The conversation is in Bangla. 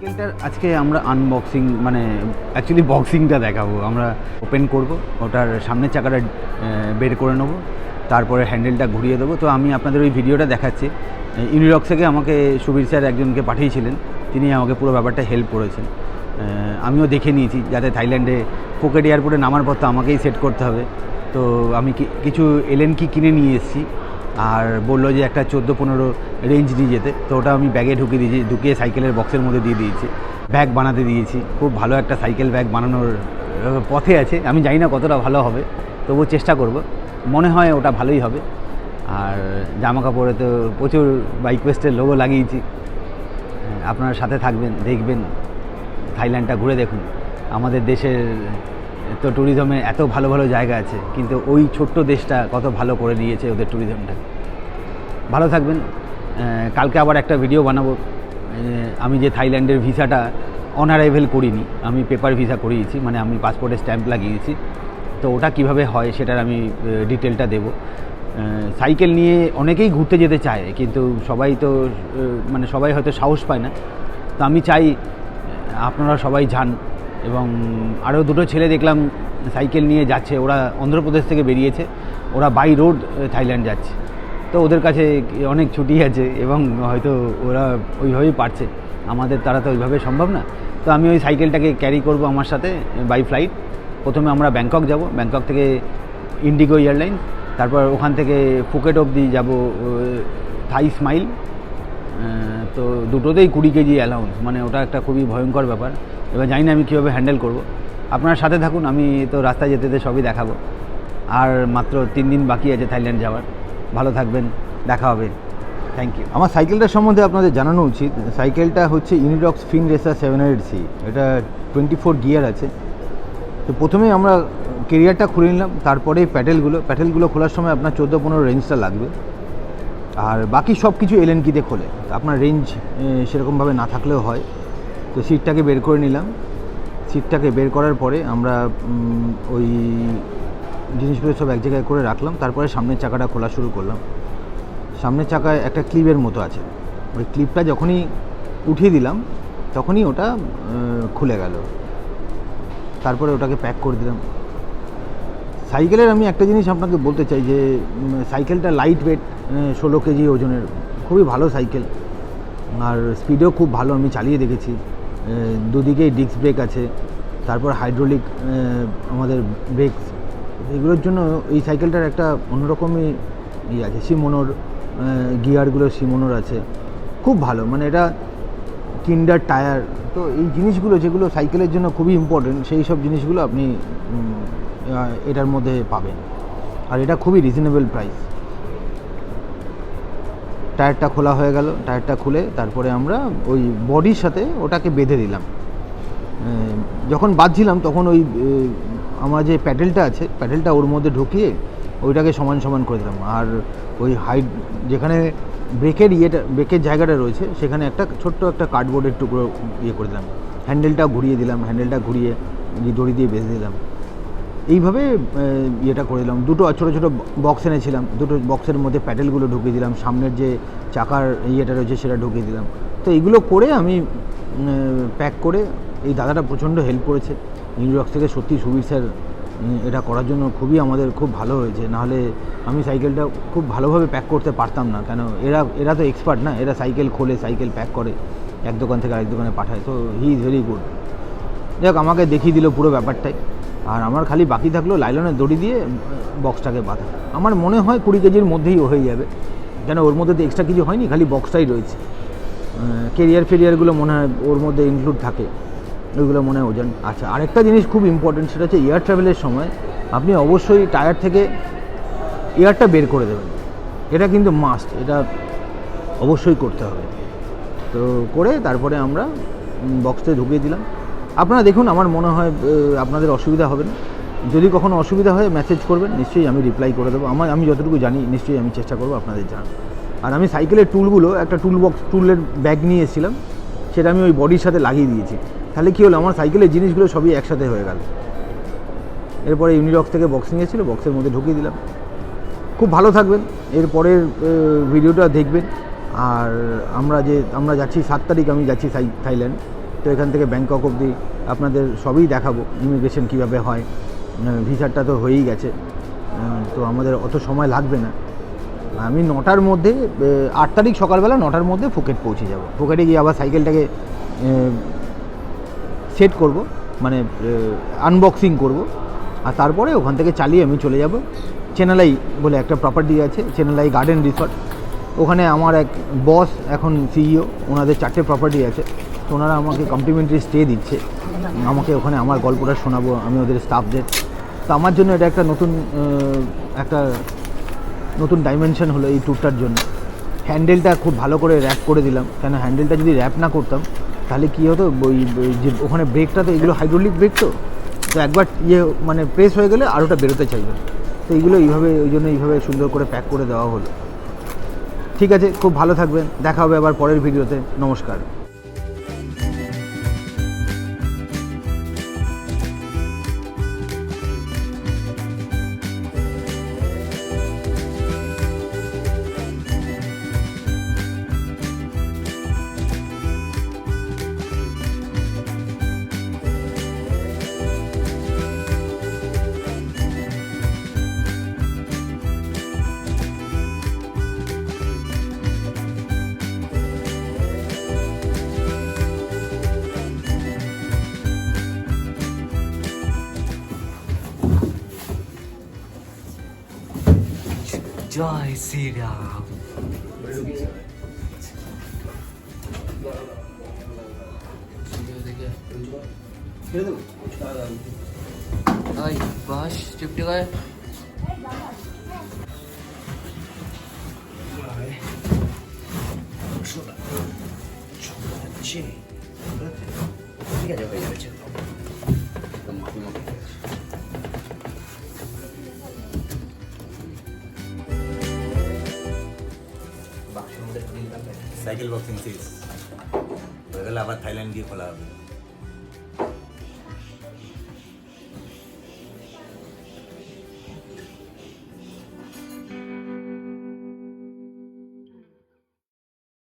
সাইকেলটার আজকে আমরা আনবক্সিং মানে অ্যাকচুয়ালি বক্সিংটা দেখাবো। আমরা ওপেন করব, ওটার সামনের চাকাটা বের করে নেবো, তারপরে হ্যান্ডেলটা ঘুরিয়ে দেবো। তো আমি আপনাদের ওই ভিডিওটা দেখাচ্ছি। ইউনিরক্স থেকে আমাকে সুবীর স্যার একজনকে পাঠিয়েছিলেন, তিনি আমাকে পুরো ব্যাপারটা হেল্প করেছেন। আমিও দেখে নিয়েছি, যাতে থাইল্যান্ডে ফুকেট এয়ারপোর্টে নামার পর তো আমাকেই সেট করতে হবে। তো আমি কিছু এলএন কি কিনে নিয়ে এসেছি, আর বললো যে একটা 14-15 রেঞ্জ দিয়ে যেতে। তো ওটা আমি ব্যাগে ঢুকিয়ে দিয়েছি, ঢুকিয়ে সাইকেলের বক্সের মধ্যে দিয়ে দিয়েছি, ব্যাগ বানাতে দিয়েছি। খুব ভালো একটা সাইকেল ব্যাগ বানানোর পথে আছে। আমি জানি না কতটা ভালো হবে, তবুও চেষ্টা করব। মনে হয় ওটা ভালোই হবে। আর জামা কাপড়ে তো প্রচুর বাইকোয়েস্টের লোগো লাগিয়েছি। আপনারা সাথে থাকবেন, দেখবেন, থাইল্যান্ডটা ঘুরে দেখুন। আমাদের দেশের তো ট্যুরিজমে এত ভালো ভালো জায়গা আছে, কিন্তু ওই ছোট্ট দেশটা কত ভালো করে দিয়েছে ওদের ট্যুরিজমটা। ভালো থাকবেন। কালকে আবার একটা ভিডিও বানাবো। আমি যে থাইল্যান্ডের ভিসাটা অন অ্যারাইভেল করিনি, আমি পেপার ভিসা করিয়েছি, মানে আমি পাসপোর্টে স্ট্যাম্প লাগিয়েছি। তো ওটা কিভাবে হয় সেটার আমি ডিটেলটা দেব। সাইকেল নিয়ে অনেকেই ঘুরতে যেতে চায়, কিন্তু সবাই তো মানে সবাই হয়তো সাহস পায় না। তো আমি চাই আপনারা সবাই যান। এবং আরও দুটো ছেলে দেখলাম সাইকেল নিয়ে যাচ্ছে, ওরা অন্ধ্রপ্রদেশ থেকে বেরিয়েছে, ওরা বাই রোড থাইল্যান্ড যাচ্ছে। তো ওদের কাছে অনেক ছুটি আছে এবং হয়তো ওরা ওইভাবেই পারছে, আমাদের তারা তো ওইভাবে সম্ভব না। তো আমি ওই সাইকেলটাকে ক্যারি করব আমার সাথে বাই ফ্লাইট। প্রথমে আমরা ব্যাংকক যাব, ব্যাংকক থেকে ইন্ডিগো এয়ারলাইন্স, তারপর ওখান থেকে ফুকেট অবধি যাব থাই স্মাইল। তো দুটোতেই 20 কেজি অ্যালাউন্স, মানে ওটা একটা খুবই ভয়ঙ্কর ব্যাপার। এবার জানি না আমি কীভাবে হ্যান্ডেল করব। আপনার সাথে থাকুন, আমি তো রাস্তায় যেতে যেতে সবই দেখাবো। আর মাত্র 3 দিন বাকি আছে থাইল্যান্ড যাওয়ার। ভালো থাকবেন, দেখা হবে। Thank you. আমার সাইকেলটার সম্বন্ধে আপনাদের জানানো উচিত। সাইকেলটা হচ্ছে ইউনিরক্স ফিন রেসার 700C। এটা 24 গিয়ার আছে। তো প্রথমেই আমরা কেরিয়ারটা খুলে নিলাম, তারপরে প্যাডেলগুলো খোলার সময় আপনার 14-15 রেঞ্জটা লাগবে। আর বাকি সব কিছু এলএন কিতে খোলে, আপনার রেঞ্জ সেরকমভাবে না থাকলেও হয়। তো সিটটাকে বের করে নিলাম। সিটটাকে বের করার পরে আমরা ওই জিনিসগুলো সব এক জায়গায় করে রাখলাম। তারপরে সামনের চাকাটা খোলা শুরু করলাম। সামনের চাকায় একটা ক্লিপের মতো আছে, ওই ক্লিপটা যখনই উঠিয়ে দিলাম তখনই ওটা খুলে গেল। তারপরে ওটাকে প্যাক করে দিলাম। সাইকেলের আমি একটা জিনিস আপনাকে বলতে চাই যে সাইকেলটা লাইট ওয়েট, 16 কেজি ওজনের, খুবই ভালো সাইকেল। আর স্পিডও খুব ভালো, আমি চালিয়ে দেখেছি। দুদিকেই ডিস্ক ব্রেক আছে, তারপর হাইড্রোলিক আমাদের ব্রেকস। এগুলোর জন্য এই সাইকেলটার একটা অন্যরকমই আছে। সিমোনোর গিয়ারগুলো সিমোনোর আছে, খুব ভালো। মানে এটা কিন্ডার টায়ার। তো এই জিনিসগুলো যেগুলো সাইকেলের জন্য খুবই ইম্পর্টেন্ট, সেই সব জিনিসগুলো আপনি এটার মধ্যে পাবেন। আর এটা খুবই রিজনেবল প্রাইস। টায়ারটা খোলা হয়ে গেল। টায়ারটা খুলে তারপরে আমরা ওই বডির সাথে ওটাকে বেঁধে দিলাম। যখন বাঁধছিলাম তখন ওই আমার যে প্যাডেলটা আছে, প্যাডেলটা ওর মধ্যে ঢুকিয়ে ওইটাকে সমান সমান করে দিলাম। আর ওই হাইট যেখানে ব্রেকের জায়গাটা রয়েছে, সেখানে একটা ছোট্ট একটা কার্ডবোর্ডের টুকরো করে দিলাম। হ্যান্ডেলটা ঘুরিয়ে দিলাম, হ্যান্ডেলটা ঘুরিয়ে দড়ি দিয়ে বেঁধে দিলাম। এইভাবে করে দিলাম। দুটো ছোটো ছোটো বক্স এনেছিলাম, দুটো বক্সের মধ্যে প্যাডেলগুলো ঢুকিয়ে দিলাম, সামনের যে চাকার রয়েছে সেটা ঢুকিয়ে দিলাম। তো এইগুলো করে আমি প্যাক করে, এই দাদাটা প্রচণ্ড হেল্প করেছে ইউনিরক্স থেকে। সত্যি সুবীর স্যার এটা করার জন্য আমাদের খুব ভালো হয়েছে। নাহলে আমি সাইকেলটা খুব ভালোভাবে প্যাক করতে পারতাম না, কেন এরা তো এক্সপার্ট না। এরা সাইকেল খোলে, সাইকেল প্যাক করে, এক দোকান থেকে আরেক দোকানে পাঠায়। তো হি ইজ ভেরি গুড। যাক, আমাকে দেখিয়ে দিল পুরো ব্যাপারটাই। আর আমার খালি বাকি থাকলো লাইলনের দড়ি দিয়ে বক্সটাকে বাঁধা। আমার মনে হয় 20 কেজির মধ্যেই হয়ে যাবে, কেন ওর মধ্যে তো এক্সট্রা কিছু হয়নি, খালি বক্সটাই রয়েছে। ফেরিয়ারগুলো মনে হয় ওর মধ্যে ইনক্লুড থাকে, ওইগুলো মনে হয় ওজন। আচ্ছা, আরেকটা জিনিস খুব ইম্পর্টেন্ট, সেটা হচ্ছে এয়ার ট্রাভেলের সময় আপনি অবশ্যই টায়ার থেকে এয়ারটা বের করে দেবেন। এটা কিন্তু মাস্ট, এটা অবশ্যই করতে হবে। তো করে তারপরে আমরা বক্সে ঢুকিয়ে দিলাম। আপনারা দেখুন, আমার মনে হয় আপনাদের অসুবিধা হবে না। যদি কখনো অসুবিধা হয় মেসেজ করবেন, নিশ্চয়ই আমি রিপ্লাই করে দেবো। আমি যতটুকু জানি নিশ্চয়ই আমি চেষ্টা করবো আপনাদের জানার। আর আমি সাইকেলের টুলগুলো, একটা টুলের ব্যাগ নিয়ে এসেছিলাম, সেটা আমি ওই বডির সাথে লাগিয়ে দিয়েছি। তাহলে কী হলো, আমার সাইকেলের জিনিসগুলো সবই একসাথে হয়ে গেল। এরপরে ইউনিরক্স থেকে বক্সিং এসেছিল, বক্সের মধ্যে ঢুকিয়ে দিলাম। খুব ভালো থাকবেন, এরপরের ভিডিওটা দেখবেন। আর আমরা যাচ্ছি 7 তারিখ, আমি যাচ্ছি থাইল্যান্ড। তো এখান থেকে ব্যাংকক অবধি আপনাদের সবই দেখাবো, ইমিগ্রেশন কীভাবে হয়। ভিসাটা তো হয়েই গেছে, তো আমাদের অত সময় লাগবে না। আমি 9টার মধ্যে 8 তারিখ সকালবেলা 9টার মধ্যে ফুকেট পৌঁছে যাব। ফুকেটে গিয়ে আবার সাইকেলটাকে সেট করব, মানে আনবক্সিং করব, আর তারপরে ওখান থেকে চালিয়ে আমি চলে যাব চেনালাই বলে একটা প্রপার্টি আছে, চেনালাই গার্ডেন রিসর্ট। ওখানে আমার এক বস এখন সিইও, ওনাদের 4টে প্রপার্টি আছে, তো ওনারা আমাকে কমপ্লিমেন্টারি স্টে দিচ্ছে, আমাকে ওখানে আমার গল্পটা শোনাবো আমি ওদের স্টাফদের। তো আমার জন্য এটা একটা নতুন ডাইমেনশন হলো এই ট্যুরটার জন্য। হ্যান্ডেলটা খুব ভালো করে র্যাপ করে দিলাম, কেন হ্যান্ডেলটা যদি র্যাপ না করতাম তাহলে কী হতো, ওই যে ওখানে ব্রেকটা, তো এগুলো হাইড্রোলিক ব্রেক, তো একবার মানে প্রেস হয়ে গেলে আর ওটা বেরোতে চাইবে, তো এইগুলো ওই জন্য এইভাবে সুন্দর করে প্যাক করে দেওয়া হলো। ঠিক আছে, খুব ভালো থাকবেন, দেখা হবে আবার পরের ভিডিওতে। নমস্কার। জয় শ্রীরাম। বাস চিপটে গায়ে ঠিক আছে, হয়ে যাবে। সাইকেল বক্সিং সিরিজ হয়ে গেলে আবার থাইল্যান্ড গিয়ে খোলা হবে।